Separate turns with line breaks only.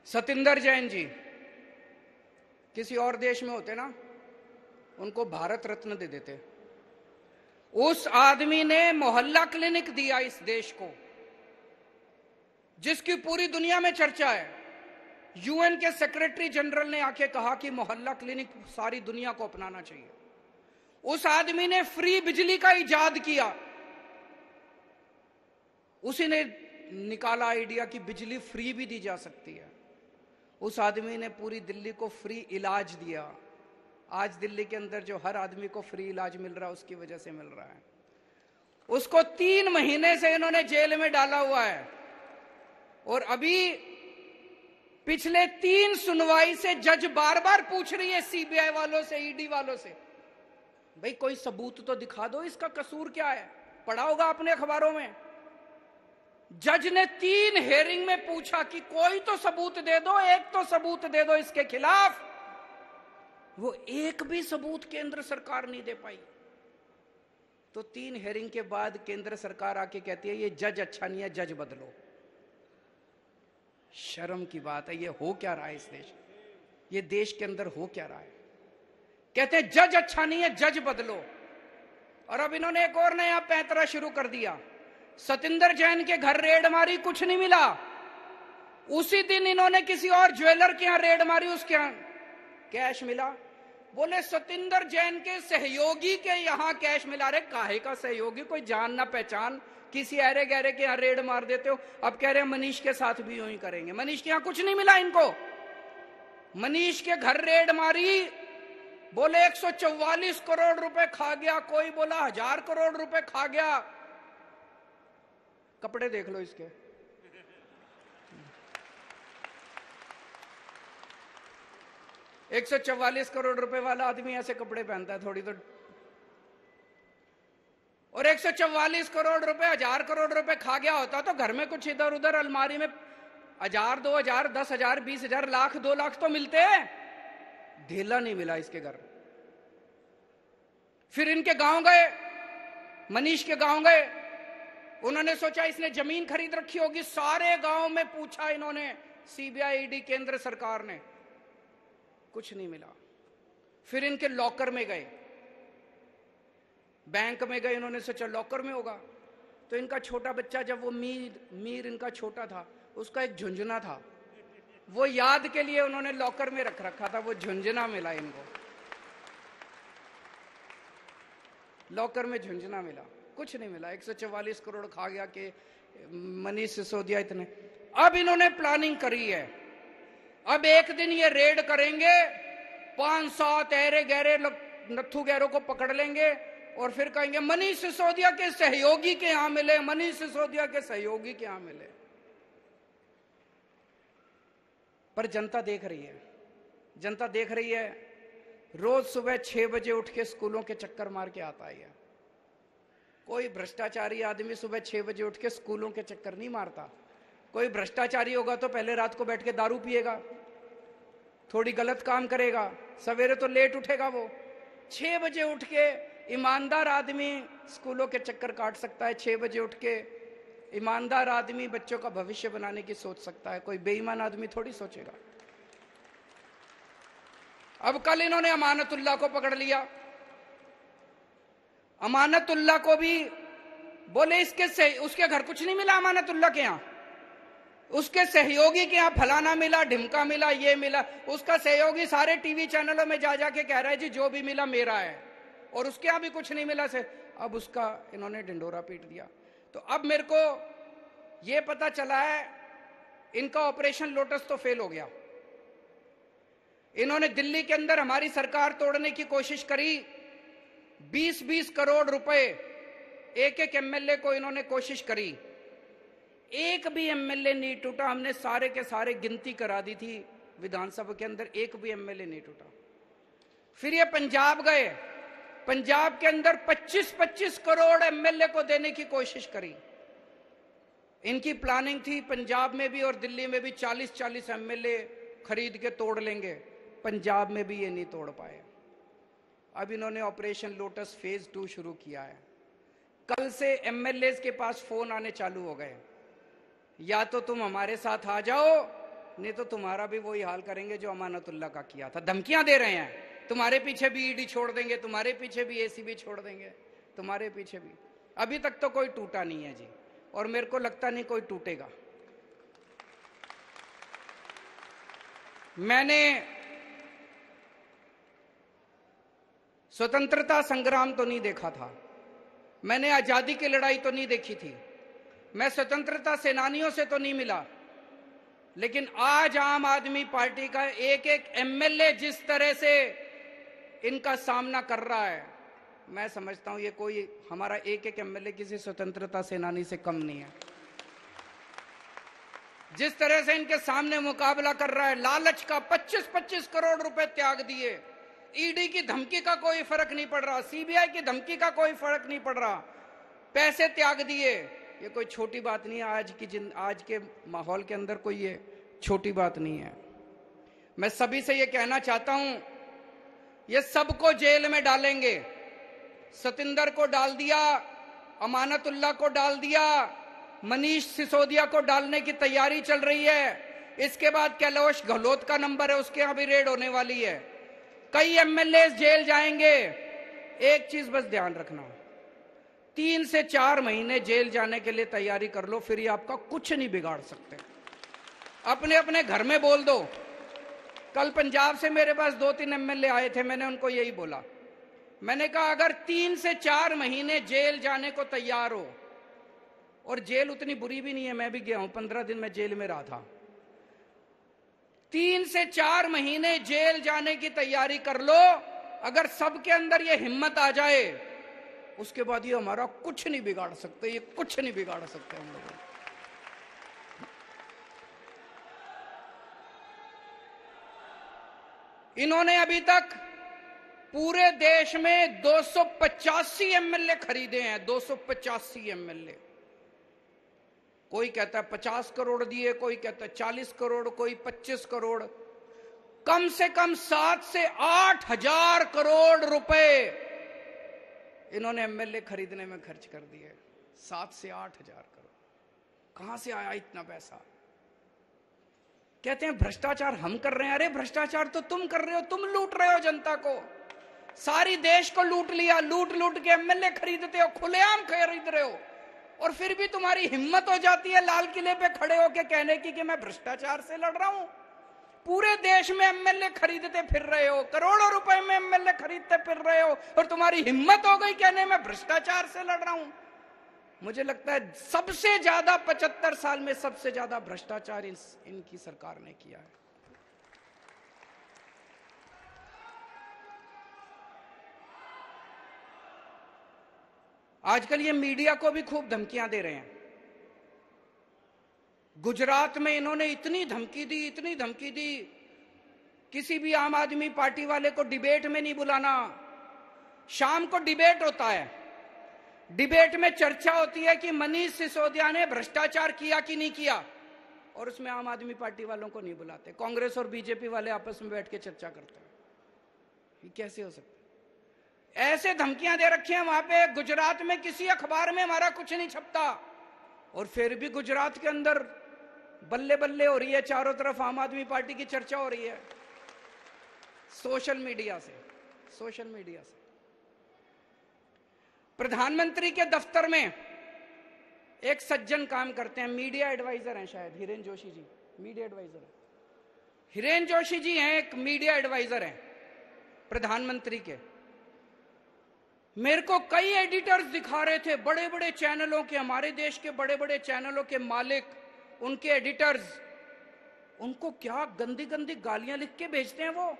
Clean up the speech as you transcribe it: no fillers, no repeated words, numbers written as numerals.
सतिंदर जैन जी किसी और देश में होते ना, उनको भारत रत्न दे देते। उस आदमी ने मोहल्ला क्लिनिक दिया इस देश को, जिसकी पूरी दुनिया में चर्चा है। यूएन के सेक्रेटरी जनरल ने आके कहा कि मोहल्ला क्लिनिक सारी दुनिया को अपनाना चाहिए। उस आदमी ने फ्री बिजली का इजाद किया। उसी ने निकाला आइडिया कि बिजली फ्री भी दी जा सकती है। उस आदमी ने पूरी दिल्ली को फ्री इलाज दिया। आज दिल्ली के अंदर जो हर आदमी को फ्री इलाज मिल रहा है, उसकी वजह से मिल रहा है। उसको 3 महीने से इन्होंने जेल में डाला हुआ है, और अभी पिछले 3 सुनवाई से जज बार बार पूछ रही है सीबीआई वालों से, ईडी वालों से, भाई कोई सबूत तो दिखा दो, इसका कसूर क्या है। पढ़ा होगा आपने अखबारों में। जज ने 3 हेयरिंग में पूछा कि कोई तो सबूत दे दो, एक तो सबूत दे दो इसके खिलाफ। वो एक भी सबूत केंद्र सरकार नहीं दे पाई। तो 3 हेयरिंग के बाद केंद्र सरकार आके कहती है ये जज अच्छा नहीं है, जज बदलो। शर्म की बात है। ये हो क्या रहा है इस देश, ये देश के अंदर हो क्या रहा है। कहते हैं जज अच्छा नहीं है, जज बदलो। और अब इन्होंने एक और नया पैंतरा शुरू कर दिया। सतिंदर जैन के घर रेड मारी, कुछ नहीं मिला। उसी दिन इन्होंने किसी और ज्वेलर के यहां रेड मारी, उसके यहां कैश मिला। बोले सतिंदर जैन के सहयोगी के यहां कैश मिला। रे काहे का सहयोगी, कोई जान ना पहचान, किसी अरे गहरे के यहां रेड मार देते हो। अब कह रहे हैं मनीष के साथ भी यूं ही करेंगे। मनीष के यहां कुछ नहीं मिला इनको। मनीष के घर रेड मारी, बोले 144 करोड़ रुपए खा गया, कोई बोला 1000 करोड़ रुपए खा गया। कपड़े देख लो इसके। $144 करोड़ रुपए वाला आदमी ऐसे कपड़े पहनता है थोड़ी तो। और 144 करोड़ रुपए, 1000 करोड़ रुपए खा गया होता तो घर में कुछ इधर उधर अलमारी में 1000, 2000, 10,000, 20,000, लाख, 2 लाख तो मिलते। ढेला नहीं मिला इसके घर। फिर इनके गांव गए, मनीष के गांव गए। उन्होंने सोचा इसने जमीन खरीद रखी होगी। सारे गांव में पूछा इन्होंने, सीबीआई, ईडी, केंद्र सरकार ने, कुछ नहीं मिला। फिर इनके लॉकर में गए, बैंक में गए। इन्होंने सोचा लॉकर में होगा। तो इनका छोटा बच्चा, जब वो मीर इनका छोटा था, उसका एक झुंझुना था, वो याद के लिए उन्होंने लॉकर में रख रखा था। वो झुंझुना मिला इनको, लॉकर में झुंझुना मिला। कुछ नहीं मिला। 144 करोड़ खा गया कि मनीष सिसोदिया इतने। अब इन्होंने प्लानिंग करी है, अब एक दिन ये रेड करेंगे, 5-7 ऐरे गहरे नत्थु गहरों को पकड़ लेंगे और फिर कहेंगे मनीष सिसोदिया के सहयोगी के यहां मिले, मनीष सिसोदिया के सहयोगी के यहां मिले। पर जनता देख रही है, जनता देख रही है। रोज सुबह 6 बजे उठ के स्कूलों के चक्कर मार के आता है। कोई भ्रष्टाचारी आदमी सुबह 6 बजे उठ के स्कूलों के चक्कर नहीं मारता। कोई भ्रष्टाचारी होगा तो पहले रात को बैठ के दारू पिएगा, थोड़ी गलत काम करेगा, सवेरे तो लेट उठेगा। वो 6 बजे उठ के ईमानदार आदमी स्कूलों के चक्कर काट सकता है। 6 बजे उठ के ईमानदार आदमी बच्चों का भविष्य बनाने की सोच सकता है। कोई बेईमान आदमी थोड़ी सोचेगा। अब कल इन्होंने अमानतुल्लाह को पकड़ लिया। अमानतुल्लाह को भी बोले उसके घर कुछ नहीं मिला। अमानतुल्लाह के यहां, उसके सहयोगी के यहां फलाना मिला, ढिमका मिला, ये मिला। उसका सहयोगी सारे टीवी चैनलों में जा जाके कह रहा है जी जो भी मिला मेरा है, और उसके यहां भी कुछ नहीं मिला से। अब उसका इन्होंने ढिंडोरा पीट दिया। तो अब मेरे को यह पता चला है इनका ऑपरेशन लोटस तो फेल हो गया। इन्होंने दिल्ली के अंदर हमारी सरकार तोड़ने की कोशिश करी। 20-20 करोड़ रुपए एक एमएलए को इन्होंने कोशिश करी, एक भी एमएलए नहीं टूटा। हमने सारे के सारे गिनती करा दी थी विधानसभा के अंदर, एक भी एमएलए नहीं टूटा। फिर ये पंजाब गए, पंजाब के अंदर 25-25 करोड़ एमएलए को देने की कोशिश करी। इनकी प्लानिंग थी पंजाब में भी और दिल्ली में भी 40-40 एमएलए खरीद के तोड़ लेंगे। पंजाब में भी ये नहीं तोड़ पाए। अब इन्होंने ऑपरेशन लोटस फेज 2 शुरू किया है। कल से एमएलए के पास फोन आने चालू हो गए, या तो तुम हमारे साथ आ जाओ नहीं तो तुम्हारा भी वही हाल करेंगे जो अमानतुल्लाह का किया था। धमकियां दे रहे हैं, तुम्हारे पीछे भी ईडी छोड़ देंगे, तुम्हारे पीछे भी एसीबी छोड़ देंगे, तुम्हारे पीछे भी। अभी तक तो कोई टूटा नहीं है जी, और मेरे को लगता नहीं कोई टूटेगा। मैंने स्वतंत्रता संग्राम तो नहीं देखा था, मैंने आजादी की लड़ाई तो नहीं देखी थी, मैं स्वतंत्रता सेनानियों से तो नहीं मिला, लेकिन आज आम आदमी पार्टी का एक एक एमएलए जिस तरह से इनका सामना कर रहा है, मैं समझता हूं ये कोई हमारा एक एक एमएलए किसी स्वतंत्रता सेनानी से कम नहीं है। जिस तरह से इनके सामने मुकाबला कर रहा है, लालच का 25-25 करोड़ रुपए त्याग दिए, ईडी की धमकी का कोई फर्क नहीं पड़ रहा, सीबीआई की धमकी का कोई फर्क नहीं पड़ रहा, पैसे त्याग दिए। ये कोई छोटी बात नहीं है, आज के माहौल के अंदर कोई ये छोटी बात नहीं है। मैं सभी से ये कहना चाहता हूं, ये सबको जेल में डालेंगे। सतिंदर को डाल दिया, अमानतुल्लाह को डाल दिया, मनीष सिसोदिया को डालने की तैयारी चल रही है। इसके बाद कैलाश गहलोत का नंबर है, उसके यहां भी रेड होने वाली है। कई एमएलए जेल जाएंगे। एक चीज बस ध्यान रखना, 3 से 4 महीने जेल जाने के लिए तैयारी कर लो, फिर ये आपका कुछ नहीं बिगाड़ सकते। अपने अपने घर में बोल दो। कल पंजाब से मेरे पास 2-3 एमएलए आए थे, मैंने उनको यही बोला, मैंने कहा अगर 3 से 4 महीने जेल जाने को तैयार हो, और जेल उतनी बुरी भी नहीं है, मैं भी गया हूं, 15 दिन मैं जेल में रहा था, 3 से 4 महीने जेल जाने की तैयारी कर लो। अगर सबके अंदर ये हिम्मत आ जाए, उसके बाद ये हमारा कुछ नहीं बिगाड़ सकते, ये कुछ नहीं बिगाड़ सकते हम लोग। इन्होंने अभी तक पूरे देश में 285 एमएलए खरीदे हैं, 285 एमएलए। कोई कहता है 50 करोड़ दिए, कोई कहता है 40 करोड़, कोई 25 करोड़। कम से कम 7 से 8 हजार करोड़ रुपए इन्होंने एमएलए खरीदने में खर्च कर दिए। 7 से 8 हजार करोड़ कहां से आया इतना पैसा? कहते हैं भ्रष्टाचार हम कर रहे हैं। अरे भ्रष्टाचार तो तुम कर रहे हो, तुम लूट रहे हो जनता को, सारी देश को लूट लिया, लूट लूट के एमएलए खरीदते हो, खुलेआम खरीद रहे हो, और फिर भी तुम्हारी हिम्मत हो जाती है लाल किले पे खड़े होके कहने की कि मैं भ्रष्टाचार से लड़ रहा हूं। पूरे देश में एमएलए खरीदते फिर रहे हो, करोड़ों रुपए में एमएलए खरीदते फिर रहे हो, और तुम्हारी हिम्मत हो गई कहने में भ्रष्टाचार से लड़ रहा हूं। मुझे लगता है सबसे ज्यादा 75 साल में सबसे ज्यादा भ्रष्टाचार इनकी सरकार ने किया है। आजकल ये मीडिया को भी खूब धमकियां दे रहे हैं। गुजरात में इन्होंने इतनी धमकी दी, इतनी धमकी दी, किसी भी आम आदमी पार्टी वाले को डिबेट में नहीं बुलाना। शाम को डिबेट होता है, डिबेट में चर्चा होती है कि मनीष सिसोदिया ने भ्रष्टाचार किया कि नहीं किया, और उसमें आम आदमी पार्टी वालों को नहीं बुलाते। कांग्रेस और बीजेपी वाले आपस में बैठ के चर्चा करते हैं। ये कैसे हो सकता है? ऐसे धमकियां दे रखी हैं वहां पे। गुजरात में किसी अखबार में हमारा कुछ नहीं छपता, और फिर भी गुजरात के अंदर बल्ले बल्ले हो रही है, चारों तरफ आम आदमी पार्टी की चर्चा हो रही है, सोशल मीडिया से। सोशल मीडिया से प्रधानमंत्री के दफ्तर में एक सज्जन काम करते हैं, मीडिया एडवाइजर हैं शायद, हिरेन जोशी जी मीडिया एडवाइजर है। हिरेन जोशी जी हैं, एक मीडिया एडवाइजर हैं प्रधानमंत्री के। मेरे को कई एडिटर्स दिखा रहे थे, बड़े बड़े चैनलों के, हमारे देश के बड़े बड़े चैनलों के मालिक, उनके एडिटर्स, उनको क्या गंदी गंदी गालियां लिख के भेजते हैं वो।